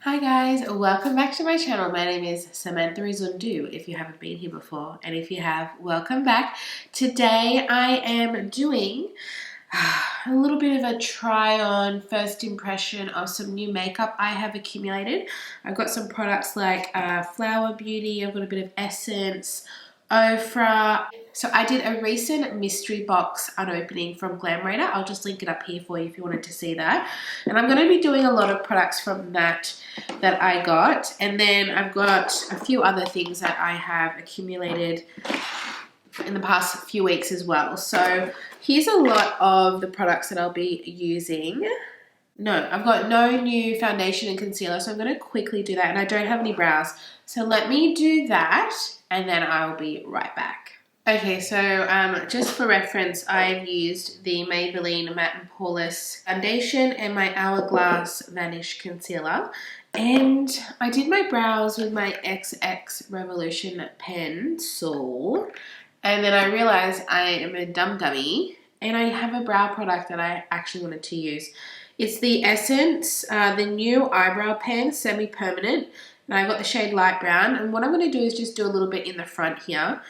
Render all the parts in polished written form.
Hi guys, welcome back to my channel. My name is Samantha Izundu if you haven't been here before, and if you have, welcome back. Today I am doing a little bit of a try on first impression of some new makeup I have accumulated. I've got some products like Flower Beauty, I've got a bit of Essence, Ofra. So I did a recent mystery box unopening from Glam Raider. I'll just link it up here for you if you wanted to see that. And I'm going to be doing a lot of products from that I got. And then I've got a few other things that I have accumulated in the past few weeks as well. So here's a lot of the products that I'll be using. No, I've got no new foundation and concealer, so I'm going to quickly do that. And I don't have any brows. So let me do that and then I'll be right back. Okay, so just for reference, I've used the Maybelline Matte and Poreless foundation and my Hourglass Vanish concealer. And I did my brows with my XX Revolution pencil. And then I realized I am a dummy and I have a brow product that I actually wanted to use. It's the Essence, the new eyebrow pen, semi-permanent. And I got the shade light brown. And what I'm going to do is just do a little bit in the front here.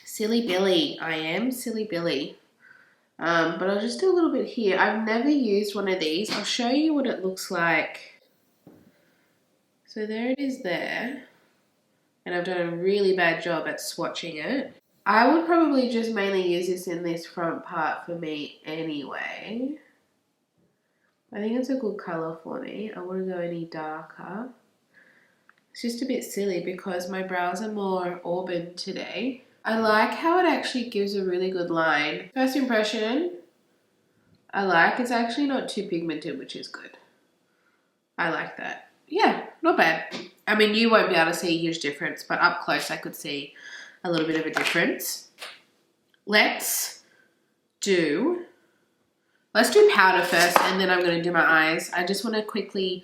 Silly Billy, I am silly Billy. But I'll just do a little bit here. I've never used one of these. I'll show you what it looks like. So there it is there. And I've done a really bad job at swatching it. I would probably just mainly use this in this front part for me anyway. I think it's a good colour for me. I wouldn't go any darker. It's just a bit silly because my brows are more auburn today. I like how it actually gives a really good line. First impression, I like. It's actually not too pigmented, which is good. I like that. Yeah, not bad. I mean, you won't be able to see a huge difference, but up close I could see a little bit of a difference. Let's do powder first, and then I'm going to do my eyes. I just want to quickly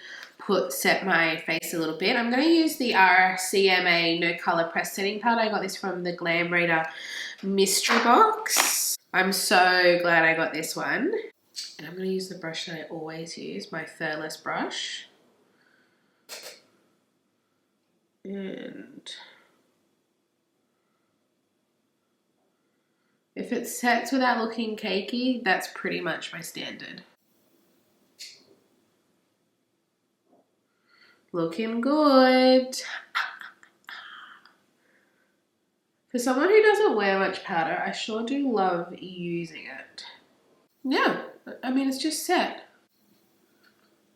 set my face a little bit. I'm going to use the RCMA No Color Press Setting Powder. I got this from the Glam Raider Mystery Box. I'm so glad I got this one. And I'm going to use the brush that I always use, my Furless brush. And if it sets without looking cakey, that's pretty much my standard. Looking good. For someone who doesn't wear much powder, I sure do love using it. Yeah, I mean, it's just set.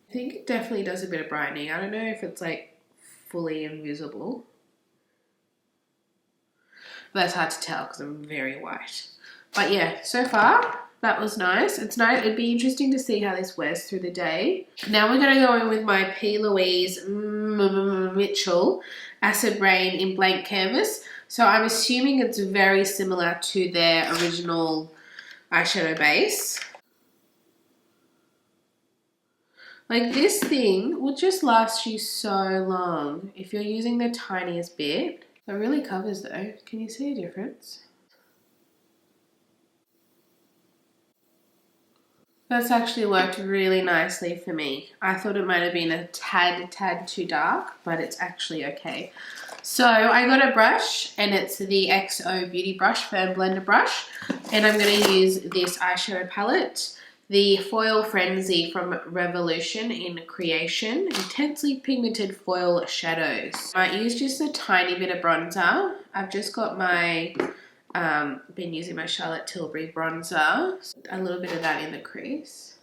I think it definitely does a bit of brightening. I don't know if it's like fully invisible. But that's hard to tell because I'm very white. But yeah, so far, that was nice. It's nice. It'd be interesting to see how this wears through the day. Now we're going to go in with my P.Louise Mitchell Acid Rain in Blank Canvas. So I'm assuming it's very similar to their original eyeshadow base. Like, this thing will just last you so long if you're using the tiniest bit. It really covers though. Can you see a difference? That's actually worked really nicely for me. I thought it might have been a tad too dark, but it's actually okay. So I got a brush, and it's the XO Beauty Brush, Firm Blender Brush. And I'm going to use this eyeshadow palette, the Foil Frenzy from Revolution in Creation, Intensely Pigmented Foil Shadows. I might use just a tiny bit of bronzer. I've just got my... been using my Charlotte Tilbury bronzer. A little bit of that in the crease.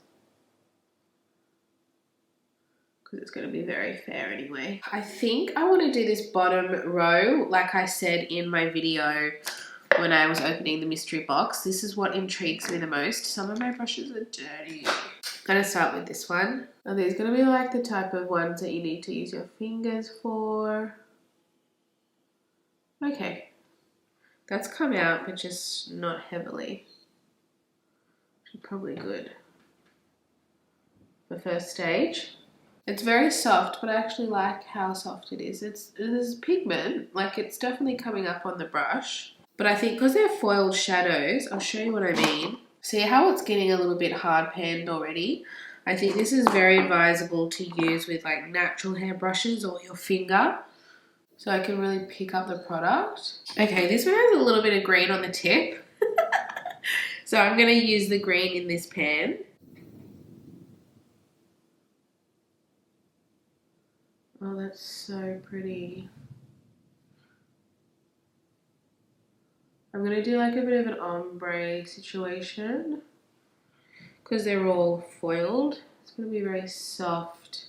Because it's going to be very fair anyway. I think I want to do this bottom row, like I said in my video when I was opening the mystery box. This is what intrigues me the most. Some of my brushes are dirty. I'm going to start with this one. Now these are going to be like the type of ones that you need to use your fingers for. Okay. That's come out, but just not heavily. Probably good. The first stage. It's very soft, but I actually like how soft it is. There's pigment, like it's definitely coming up on the brush. But I think because they're foiled shadows, I'll show you what I mean. See how it's getting a little bit hard panned already? I think this is very advisable to use with like natural hair brushes or your finger, so I can really pick up the product. Okay, this one has a little bit of green on the tip. So I'm going to use the green in this pan. Oh, that's so pretty. I'm going to do like a bit of an ombre situation because they're all foiled. It's going to be very soft.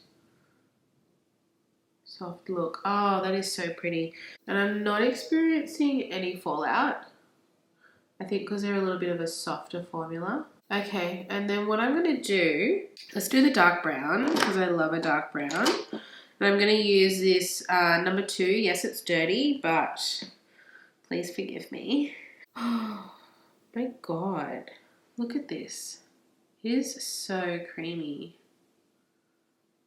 Soft look. Oh, that is so pretty. And I'm not experiencing any fallout. I think because they're a little bit of a softer formula. Okay, and then what I'm going to do, let's do the dark brown because I love a dark brown. And I'm going to use this number 2. Yes, it's dirty, but please forgive me. Oh my God. Look at this. It is so creamy.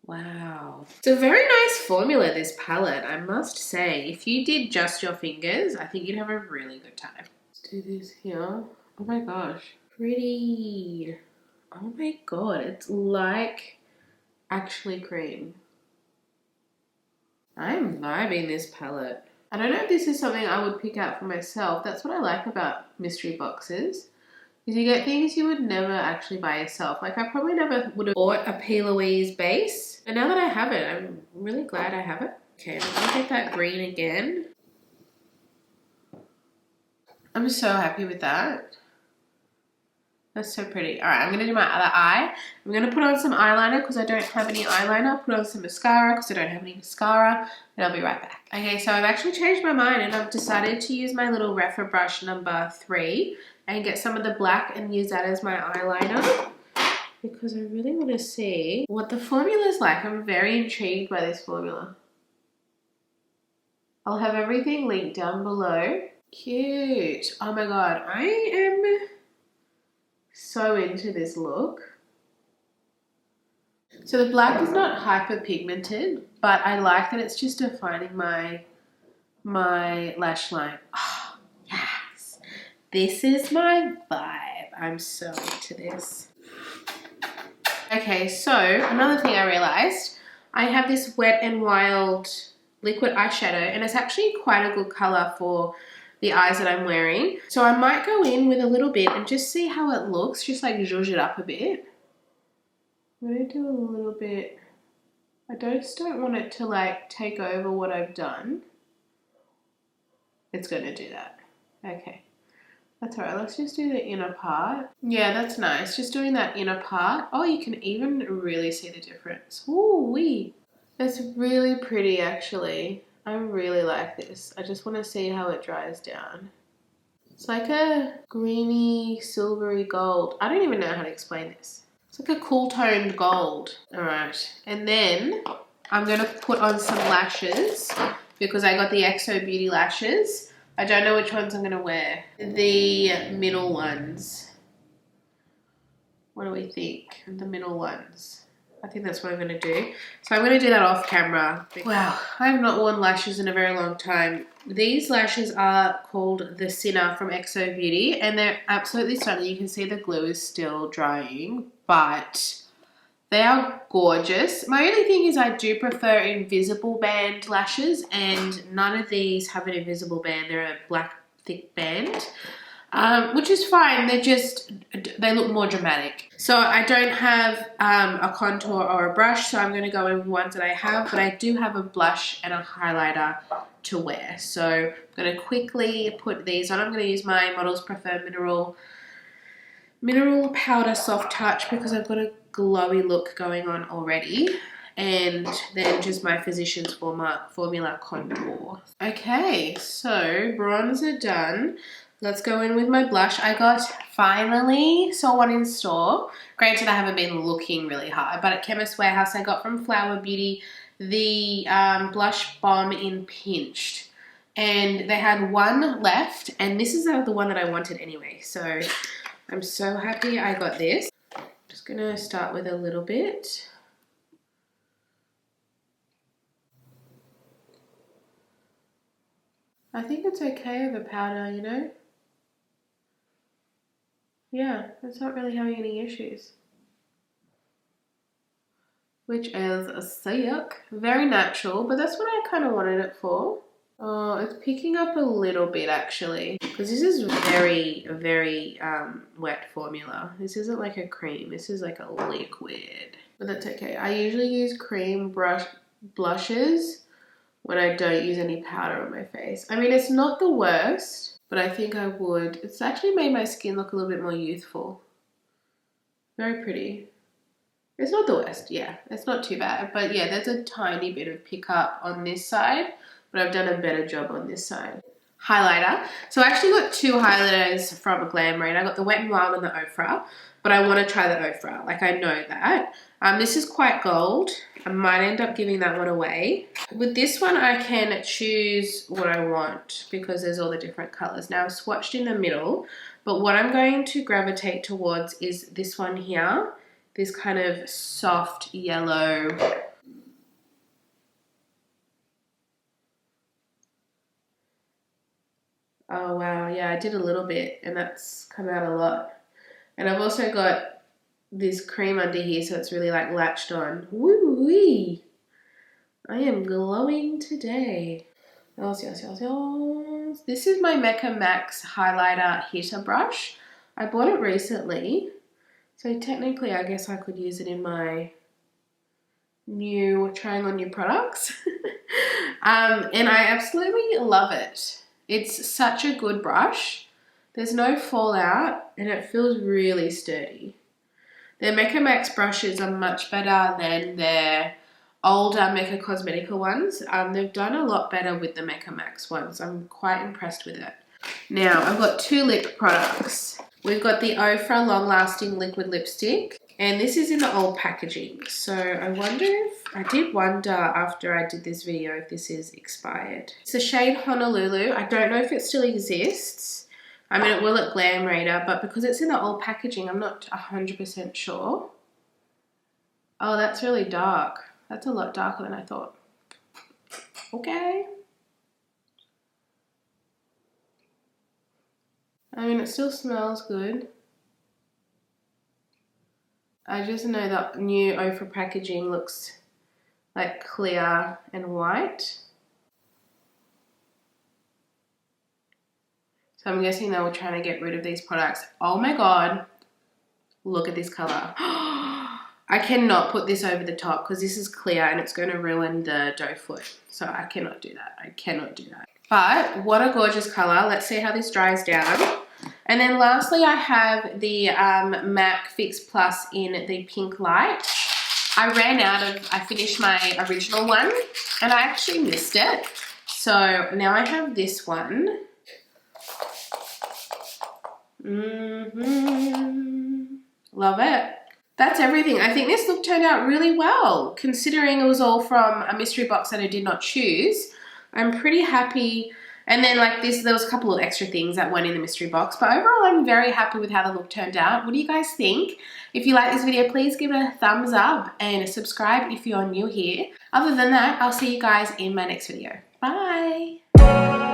Wow. It's a very nice formula, this palette, I must say. If you did just your fingers, I think you'd have a really good time. Let's do this here. Oh my gosh. Pretty. Oh my God. It's like actually cream. I'm vibing this palette. I don't know if this is something I would pick out for myself. That's what I like about mystery boxes. Is you get things you would never actually buy yourself. Like I probably never would have bought a P.Louise base. And now that I have it, I'm really glad I have it. Okay, I'm gonna get that green again. I'm so happy with that. That's so pretty. All right, I'm gonna do my other eye. I'm gonna put on some eyeliner because I don't have any eyeliner. Put on some mascara because I don't have any mascara. And I'll be right back. Okay, so I've actually changed my mind and I've decided to use my little Refa brush number 3 and get some of the black and use that as my eyeliner because I really want to see what the formula is like. I'm very intrigued by this formula. I'll have everything linked down below. Cute. Oh my God, I am so into this look. So the black is not hyper pigmented, but I like that it's just defining my lash line. Oh, yes. This is my vibe. I'm so into this. Okay, so another thing I realized, I have this Wet n Wild liquid eyeshadow and it's actually quite a good color for the eyes that I'm wearing. So I might go in with a little bit and just see how it looks, just like zhuzh it up a bit. I'm going to do a little bit. I just don't want it to like take over what I've done. It's going to do that. Okay. That's all right. Let's just do the inner part. Yeah, that's nice. Just doing that inner part. Oh, you can even really see the difference. Ooh wee. That's really pretty actually. I really like this. I just want to see how it dries down. It's like a greeny, silvery gold. I don't even know how to explain this. It's like a cool toned gold. All right. And then I'm going to put on some lashes because I got the XO Beauty lashes. I don't know which ones I'm going to wear. The middle ones. What do we think? The middle ones. I think that's what I'm going to do. So I'm going to do that off camera. Wow, I have not worn lashes in a very long time. These lashes are called the Sinner from XO Beauty and they're absolutely stunning. You can see the glue is still drying, but they are gorgeous. My only thing is I do prefer invisible band lashes and none of these have an invisible band. They're a black thick band. Which is fine. They look more dramatic. So I don't have a contour or a brush, so I'm going to go in with ones that I have, but I do have a blush and a highlighter to wear. So I'm going to quickly put these on. I'm going to use my Models Prefer Mineral Powder Soft Touch because I've got a glowy look going on already. And then just my Physicians Formula Contour. Okay, so bronzer done. Let's go in with my blush. I finally saw one in store. Granted, I haven't been looking really hard, but at Chemist Warehouse, I got from Flower Beauty the blush bomb in Pinched. And they had one left, and this is the one that I wanted anyway. So I'm so happy I got this. Just gonna start with a little bit. I think it's okay over powder, you know? Yeah, it's not really having any issues. which is sick. Very natural, but that's what I kind of wanted it for. Oh, it's picking up a little bit actually, because this is very, very wet formula. This isn't like a cream, this is like a liquid, but that's okay. I usually use cream blushes when I don't use any powder on my face. I mean, it's not the worst, but I think I would. It's actually made my skin look a little bit more youthful. Very pretty. It's not the worst, yeah. It's not too bad. But yeah, there's a tiny bit of pickup on this side, but I've done a better job on this side. Highlighter. So I actually got two highlighters from Glam Raider. I got the Wet n Wild and the Ofra, but I want to try the Ofra. Like, I know that. This is quite gold. I might end up giving that one away. With this one, I can choose what I want because there's all the different colors. Now, I've swatched in the middle, but what I'm going to gravitate towards is this one here. This kind of soft yellow. Oh wow, yeah, I did a little bit and that's come out a lot. And I've also got this cream under here, so it's really like latched on. Woo-wee! I am glowing today. Yes, yes, yes, yes. This is my Mecca Max highlighter hitter brush. I bought it recently. So technically, I guess I could use it in my trying on new products. And I absolutely love it. It's such a good brush. There's no fallout and it feels really sturdy. Their Mecca Max brushes are much better than their older Mecca Cosmetica ones. They've done a lot better with the Mecca Max ones. I'm quite impressed with it. Now, I've got two lip products. We've got the Ofra Long Lasting Liquid Lipstick, and this is in the old packaging. So I did wonder after I did this video if this is expired. It's the shade Honolulu. I don't know if it still exists. I mean, it will at Glam Raider, but because it's in the old packaging, I'm not 100% sure. Oh, that's really dark. That's a lot darker than I thought. Okay. I mean, it still smells good. I just know that new Ofra packaging looks like clear and white. So I'm guessing they were trying to get rid of these products. Oh my God, look at this color. I cannot put this over the top because this is clear and it's going to ruin the doe foot. So I cannot do that. I cannot do that. But what a gorgeous color. Let's see how this dries down. And then lastly, I have the MAC Fix Plus in the pink light. I finished my original one and I actually missed it. So now I have this one. Love it. That's everything. I think this look turned out really well, considering it was all from a mystery box that I did not choose. I'm pretty happy. And then like this, there was a couple of extra things that went in the mystery box, but overall I'm very happy with how the look turned out. What do you guys think? If you like this video, please give it a thumbs up and subscribe if you're new here. Other than that, I'll see you guys in my next video. Bye.